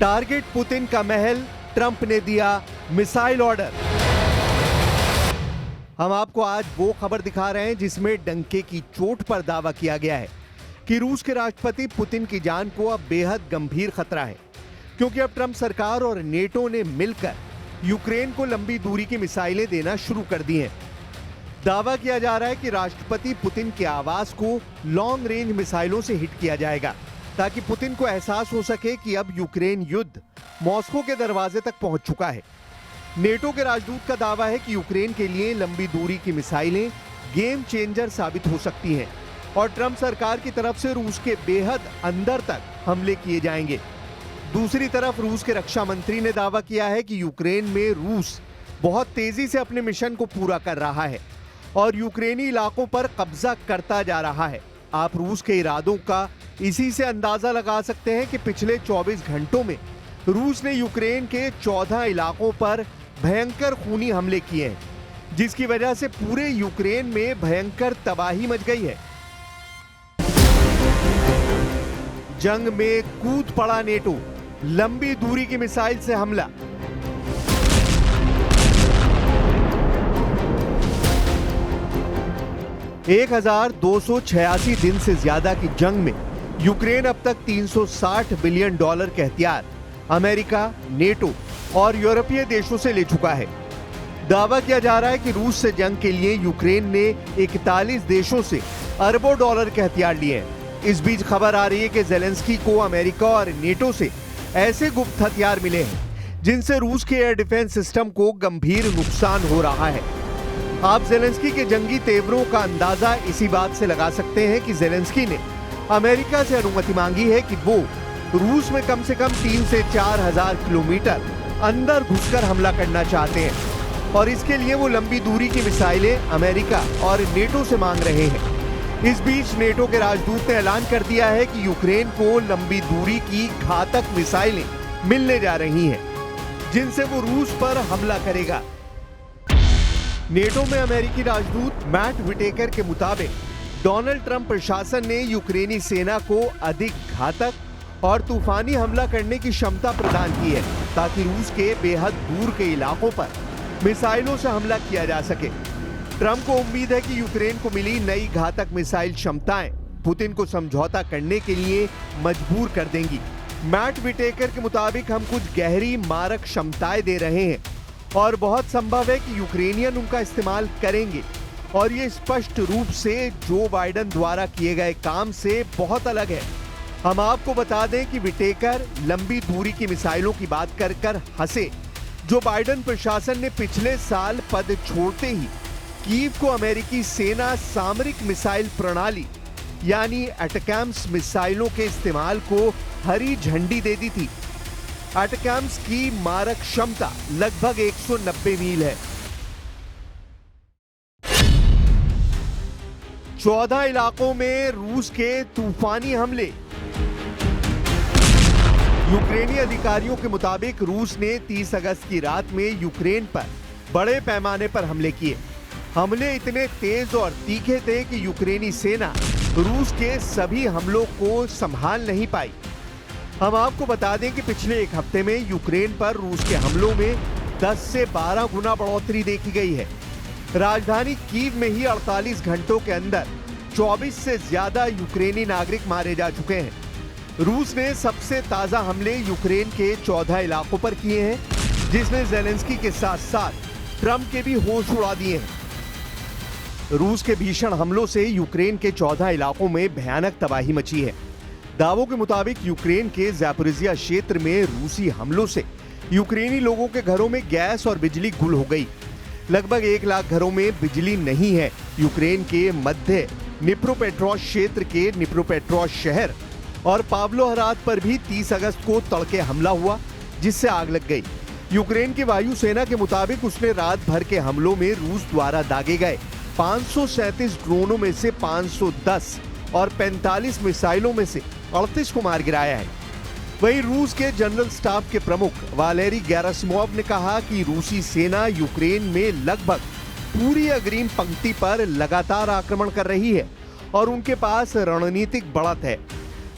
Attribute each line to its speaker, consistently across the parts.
Speaker 1: Target Putin का महल, Trump ने दिया मिसाइल ऑर्डर। हम आपको आज वो खबर दिखा रहे हैं जिसमें डंके की चोट पर दावा किया गया है कि रूस के राष्ट्रपति पुतिन की जान को अब बेहद गंभीर खतरा है, क्योंकि अब ट्रंप सरकार और नेटो ने मिलकर यूक्रेन को लंबी दूरी की मिसाइलें देना शुरू कर दी हैं। दावा किया जा रहा है कि राष्ट्रपति पुतिन के आवास को लॉन्ग रेंज मिसाइलों से हिट किया जाएगा, ताकि पुतिन को एहसास हो सके कि अब यूक्रेन युद्ध मॉस्को के दरवाजे तक पहुंच चुका है। नेटो के राजदूत का दावा है कि यूक्रेन के लिए लंबी दूरी की मिसाइलें गेम चेंजर साबित हो सकती हैं और ट्रंप सरकार की तरफ से रूस के बेहद अंदर तक हमले किए जाएंगे। दूसरी तरफ रूस के रक्षा मंत्री ने दावा किया है कि यूक्रेन में रूस बहुत तेजी से अपने मिशन को पूरा कर रहा है और यूक्रेनी इलाकों पर कब्जा करता जा रहा है। आप रूस के इरादों का इसी से अंदाजा लगा सकते हैं कि पिछले 24 घंटों में रूस ने यूक्रेन के 14 इलाकों पर भयंकर खूनी हमले किए हैं, जिसकी वजह से पूरे यूक्रेन में भयंकर तबाही मच गई है। जंग में कूद पड़ा नेटो, लंबी दूरी की मिसाइल से हमला। एक 1286 दिन से ज्यादा की जंग में यूक्रेन अब तक $360 बिलियन के हथियार अमेरिका, नेटो और यूरोपीय देशों से ले चुका है। दावा किया जा रहा है कि रूस से जंग के लिए यूक्रेन ने 41 देशों से अरबों डॉलर के हथियार लिए हैं। इस बीच खबर आ रही है कि जेलेंस्की को अमेरिका और नेटो से ऐसे गुप्त हथियार मिले हैं जिनसे रूस के एयर डिफेंस सिस्टम को गंभीर नुकसान हो रहा है। आप जेलेंस्की के जंगी तेवरों का अंदाजा इसी बात से लगा सकते हैं कि जेलेंस्की ने अमेरिका से अनुमति मांगी है कि वो रूस में कम से कम 3 से 4 हजार किलोमीटर अंदर घुसकर हमला करना चाहते हैं और इसके लिए वो लंबी दूरी की मिसाइलें अमेरिका और नेटो से मांग रहे हैं। इस बीच नेटो के राजदूत ने ऐलान कर दिया है कि यूक्रेन को लंबी दूरी की घातक मिसाइलें मिलने जा रही हैं, जिनसे वो रूस पर हमला करेगा। नेटो में अमेरिकी राजदूत मैट विटेकर के मुताबिक डोनाल्ड ट्रंप प्रशासन ने यूक्रेनी सेना को अधिक घातक और तूफानी हमला करने की क्षमता प्रदान की है, ताकि रूस के बेहद दूर के इलाकों पर मिसाइलों से हमला किया जा सके। ट्रंप को उम्मीद है कि यूक्रेन को मिली नई घातक मिसाइल क्षमताएं पुतिन को समझौता करने के लिए मजबूर कर देंगी। मैट विटेकर के मुताबिक हम कुछ गहरी मारक क्षमताएं दे रहे हैं और बहुत संभव है कि यूक्रेनियन उनका इस्तेमाल करेंगे और ये स्पष्ट रूप से जो बाइडेन द्वारा किए गए काम से बहुत अलग है। हम आपको बता दें कि विटेकर लंबी दूरी की मिसाइलों की बात कर हंसे। जो बाइडेन प्रशासन ने पिछले साल पद छोड़ते ही कीव को अमेरिकी सेना सामरिक मिसाइल प्रणाली यानी एटकैम्स मिसाइलों के इस्तेमाल को हरी झंडी दे दी थी। एटकैम्स की मारक क्षमता लगभग 190 मील है। 14 इलाकों में रूस के तूफानी हमले। यूक्रेनी अधिकारियों के मुताबिक रूस ने 30 अगस्त की रात में यूक्रेन पर बड़े पैमाने पर हमले किए। हमले इतने तेज और तीखे थे कि यूक्रेनी सेना रूस के सभी हमलों को संभाल नहीं पाई। हम आपको बता दें कि पिछले एक हफ्ते में यूक्रेन पर रूस के हमलों में 10 से 12 गुना बढ़ोतरी देखी गई है। राजधानी कीव में ही 48 घंटों के अंदर 24 से ज्यादा यूक्रेनी नागरिक मारे जा चुके हैं। रूस ने सबसे ताजा हमले यूक्रेन के 14 इलाकों पर किए हैं, जिसने जेलेंस्की के साथ साथ ट्रंप के भी होश उड़ा दिए हैं। रूस के भीषण हमलों से यूक्रेन के 14 इलाकों में भयानक तबाही मची है। दावों के मुताबिक यूक्रेन के ज़ैपोरिज़िया क्षेत्र में रूसी हमलों से यूक्रेनी लोगों के घरों में गैस और बिजली गुल हो गई। लगभग 1 लाख घरों में बिजली नहीं है। यूक्रेन के मध्य निप्रोपेट्रोव्स्क क्षेत्र के निप्रोपेट्रोव्स्क शहर और पाव्लोहराद पर भी 30 अगस्त को तड़के हमला हुआ, जिससे आग लग गई। यूक्रेन की वायुसेना के मुताबिक उसने रात भर के हमलों में रूस द्वारा दागे गए 537 ड्रोनों में से 510 और 45 मिसाइलों में से 38 को मार गिराया है। वहीं रूस के जनरल स्टाफ के प्रमुख वालेरी गेरासिमोव ने कहा कि रूसी सेना यूक्रेन में लगभग पूरी अग्रिम पंक्ति पर लगातार आक्रमण कर रही है और उनके पास रणनीतिक बढ़त है।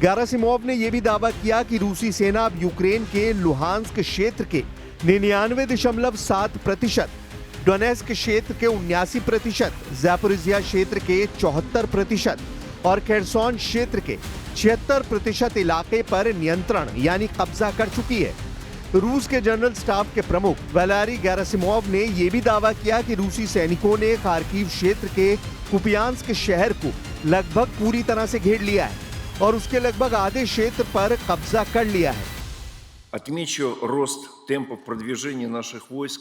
Speaker 1: गेरासिमोव ने यह भी दावा किया कि रूसी सेना अब यूक्रेन के लुहांस्क क्षेत्र के 99.7%, डोनेस्क क्षेत्र के 79%, ज़ैपोरिज़िया क्षेत्र के 74% और खेर्सोन क्षेत्र के 76% इलाके पर नियंत्रण यानी कब्जा कर चुकी है। रूस के जनरल स्टाफ के प्रमुख वैलेरी गेरासिमोव ने यह भी दावा किया कि रूसी सैनिकों ने खार्किव क्षेत्र के कुपियांस्क शहर को लगभग पूरी तरह से घेर लिया है और उसके लगभग आधे क्षेत्र पर कब्जा कर लिया है।
Speaker 2: Отмечу рост темпов продвижения наших войск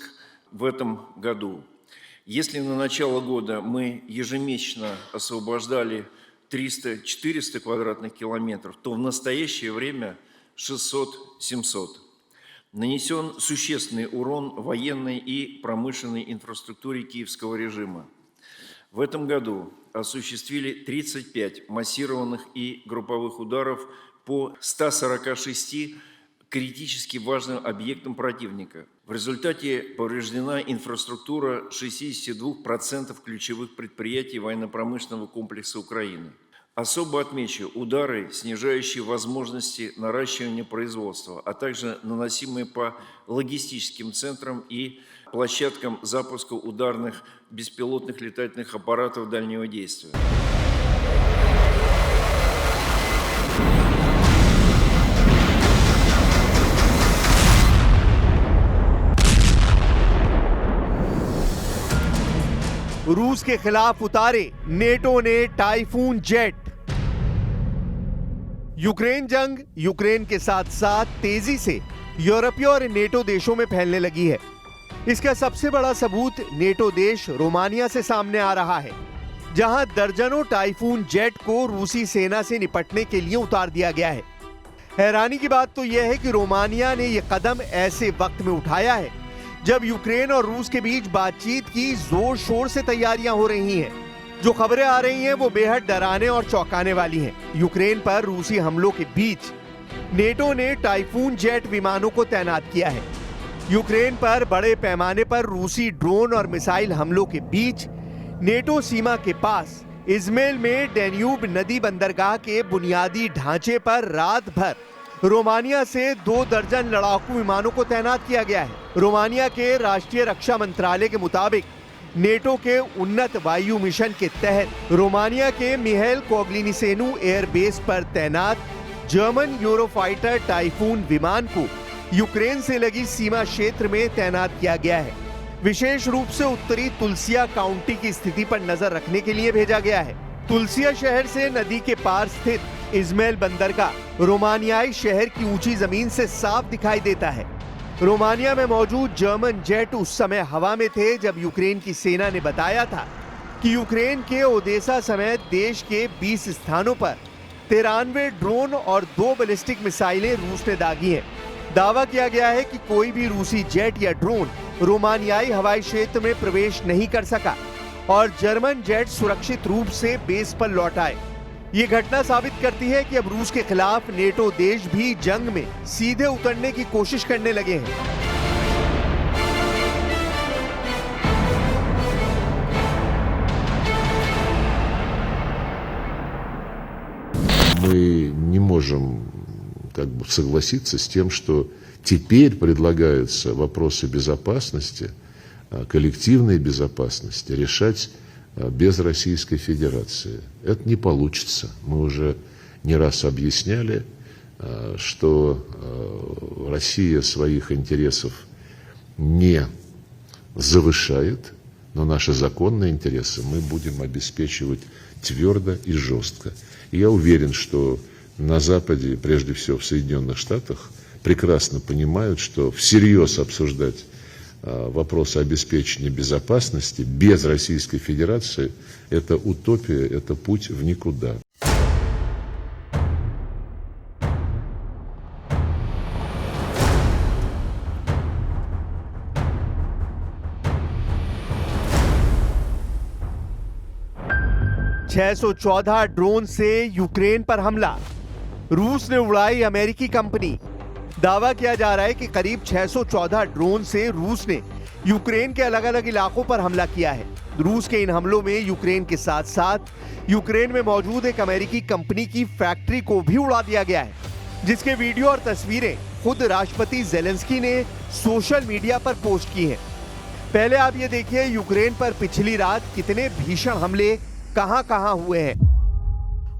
Speaker 2: в этом году. Если на начало года мы ежемесячно освобождали 300-400 квадратных километров, то в настоящее время 600-700. Нанесен существенный урон военной и промышленной инфраструктуре киевского режима. В этом году осуществили 35 массированных и групповых ударов по 146 критически важным объектам противника. В результате повреждена инфраструктура 62% ключевых предприятий военно-промышленного комплекса Украины. Особо отмечу удары, снижающие возможности наращивания производства, а также наносимые по логистическим центрам и площадкам запуска ударных беспилотных летательных аппаратов дальнего действия.
Speaker 1: रूस के खिलाफ उतारे नेटो ने टाइफून जेट। यूक्रेन जंग यूक्रेन के साथ साथ तेजी से यूरोपीय और नेटो देशों में फैलने लगी है। इसका सबसे बड़ा सबूत नेटो देश रोमानिया से सामने आ रहा है, जहां दर्जनों टाइफून जेट को रूसी सेना से निपटने के लिए उतार दिया गया है। हैरानी की बात तो यह है कि रोमानिया ने यह कदम ऐसे वक्त में उठाया है जब यूक्रेन और रूस के बीच बातचीत की जोर शोर से तैयारियां हो रही हैं। जो खबरें आ रही हैं वो बेहद डराने और चौंकाने वाली हैं। यूक्रेन पर रूसी हमलों के बीच नेटो ने टाइफून जेट विमानों को तैनात किया है। यूक्रेन पर बड़े पैमाने पर रूसी ड्रोन और मिसाइल हमलों के बीच नेटो सीमा के पास इज़्मेल में डैन्यूब नदी बंदरगाह के बुनियादी ढांचे पर रात भर रोमानिया से 2 दर्जन लड़ाकू विमानों को तैनात किया गया है। रोमानिया के राष्ट्रीय रक्षा मंत्रालय के मुताबिक नेटो के उन्नत वायु मिशन के तहत रोमानिया के मिहाइल कोग्लिनिसेनु एयरबेस पर तैनात जर्मन यूरोफाइटर टाइफून विमान को यूक्रेन से लगी सीमा क्षेत्र में तैनात किया गया है। विशेष रूप से उत्तरी तुलसिया काउंटी की स्थिति पर नजर रखने के लिए भेजा गया है। तुलसिया शहर से नदी के पार स्थित इज़्मेल बंदरगाह रोमानियाई शहर की ऊंची जमीन से साफ दिखाई देता है। रोमानिया में मौजूद जर्मन जेट उस समय हवा में थे जब यूक्रेन की सेना ने बताया था कि यूक्रेन के ओदेसा समेत देश के 20 स्थानों पर 93 ड्रोन और 2 बैलिस्टिक मिसाइलें रूस ने दागी हैं। दावा किया गया है कि कोई भी रूसी जेट या ड्रोन रोमानियाई हवाई क्षेत्र में प्रवेश नहीं कर सका और जर्मन जेट सुरक्षित रूप से बेस पर लौट आए। ये घटना साबित करती है कि अब रूस के खिलाफ नेटो देश भी जंग में सीधे उतरने की कोशिश करने लगे हैं।
Speaker 3: Мы не можем согласиться с тем, что теперь предлагаются вопросы безопасности, коллективной безопасности решать без Российской Федерации. Это не получится. Мы уже не раз объясняли, что Россия своих интересов не завышает, но наши законные интересы мы будем обеспечивать твердо и жестко. И я уверен, что на Западе, прежде всего в Соединенных Штатах, прекрасно понимают, что всерьез обсуждать вопросы обеспечения безопасности без Российской Федерации – это утопия, это путь в никуда.
Speaker 1: $614 ड्रोन से यूक्रेन पर हमला, रूस ने उड़ाई अमेरिकी कंपनी। दावा किया जा रहा है कि करीब 614 ड्रोन से रूस ने यूक्रेन के अलग अलग इलाकों पर हमला किया है। रूस के इन हमलों में यूक्रेन के साथ साथ यूक्रेन में मौजूद एक अमेरिकी कंपनी की फैक्ट्री को भी उड़ा दिया गया है, जिसके वीडियो और तस्वीरें खुद राष्ट्रपति जेलेंस्की ने सोशल मीडिया पर पोस्ट की हैं। पहले आप ये देखिए यूक्रेन पर पिछली रात कितने भीषण हमले कहां-कहां हुए हैं।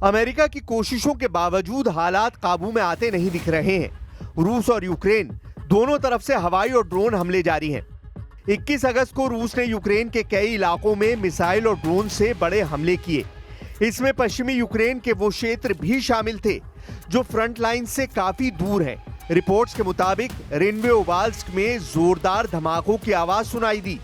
Speaker 1: अमेरिका की कोशिशों के बावजूद हालात काबू में आते नहीं दिख रहे हैं। रूस और यूक्रेन दोनों तरफ से हवाई और ड्रोन हमले जारी हैं। 21 अगस्त को रूस ने यूक्रेन के कई इलाकों में मिसाइल और ड्रोन से बड़े हमले किए। इसमें पश्चिमी यूक्रेन के वो क्षेत्र भी शामिल थे जो फ्रंट लाइन से काफी दूर हैं। रिपोर्ट्स के मुताबिक रिनवे ओबाल्स्क में जोरदार धमाकों की आवाज सुनाई दी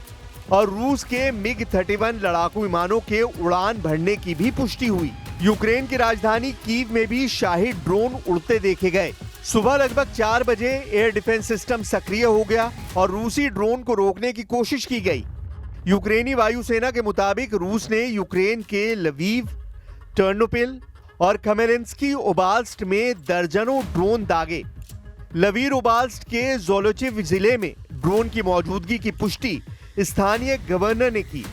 Speaker 1: और रूस के मिग-31 लड़ाकू विमानों के उड़ान भरने की भी पुष्टि हुई। यूक्रेन की राजधानी कीव में भी शाही ड्रोन उड़ते देखे गए। सुबह लगभग 4 बजे एयर डिफेंस सिस्टम सक्रिय हो गया और रूसी ड्रोन को रोकने की कोशिश की गई। यूक्रेनी वायुसेना के मुताबिक रूस ने यूक्रेन के लवीव, टर्नोपिल और खमेलिंस्की ओबाल्स्ट में दर्जनों ड्रोन दागे। लवीर ओबाल्स्ट के जोलोचिव जिले में ड्रोन की मौजूदगी की पुष्टि स्थानीय गवर्नर ने की।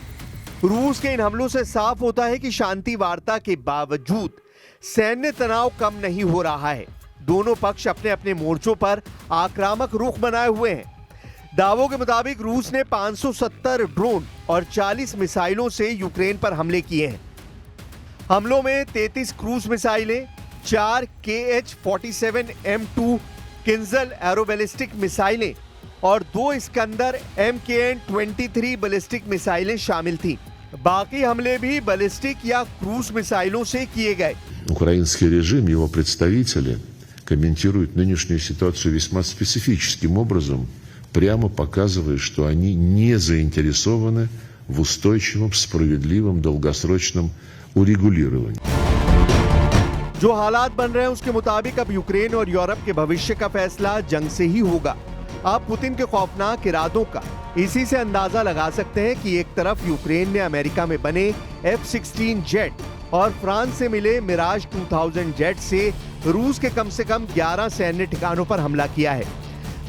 Speaker 1: रूस के इन हमलों से साफ होता है कि शांति वार्ता के बावजूद सैन्य तनाव कम नहीं हो रहा है। दोनों पक्ष अपने अपने मोर्चों पर आक्रामक रुख बनाए हुए हैं। दावों के मुताबिक रूस ने 570 ड्रोन और 40 मिसाइलों से यूक्रेन पर हमले किए हैं। हमलों में 33 क्रूज मिसाइलें, 4 KH-47M2 किंजल एरोबैलिस्टिक मिसाइलें और 2 इस्कंदर MKN-23 बैलिस्टिक मिसाइलें शामिल थीं। बाकी हमले भी बैलिस्टिक या क्रूज मिसाइलों से किए गए।
Speaker 3: Украинский режим, его представители комментируют нынешнюю ситуацию весьма специфическим образом, прямо показывая, что они не заинтересованы в устойчивом, справедливом, долгосрочном урегулировании.
Speaker 1: जो हालात बन रहे हैं उसके मुताबिक अब यूक्रेन और यूरोप के भविष्य का फैसला जंग से ही होगा। आप पुतिन के खौफनाक इरादों का इसी से अंदाजा लगा सकते हैं कि एक तरफ यूक्रेन ने अमेरिका में बने F-16 जेट और फ्रांस से मिले मिराज 2000 जेट से रूस के कम से कम 11 सैन्य ठिकानों पर हमला किया है।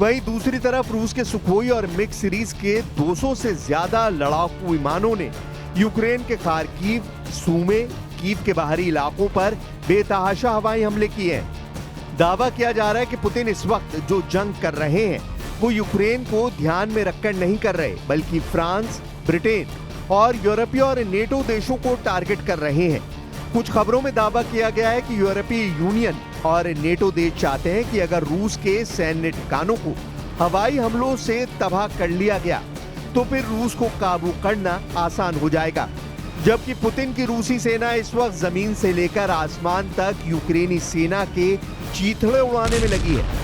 Speaker 1: वहीं दूसरी तरफ रूस के सुखोई और मिग सीरीज के 200 से ज्यादा लड़ाकू विमानों ने यूक्रेन के खार्किव, सूमे, कीव के बाहरी इलाकों पर बेतहाशा हवाई हमले किए हैं। दावा किया जा रहा है कि पुतिन इस वक्त जो जंग कर रहे हैं वो यूक्रेन को ध्यान में रखकर नहीं कर रहे, बल्कि फ्रांस, ब्रिटेन और यूरोपीय और नेटो देशों को टारगेट कर रहे हैं। कुछ खबरों में दावा किया गया है कि यूरोपीय यूनियन और नेटो देश चाहते हैं कि अगर रूस के सैन्य ठिकानों को हवाई हमलों से तबाह कर लिया गया तो फिर रूस को काबू करना आसान हो जाएगा। जबकि पुतिन की रूसी सेना इस वक्त जमीन से लेकर आसमान तक यूक्रेनी सेना के चीथड़े उड़ाने में लगी है।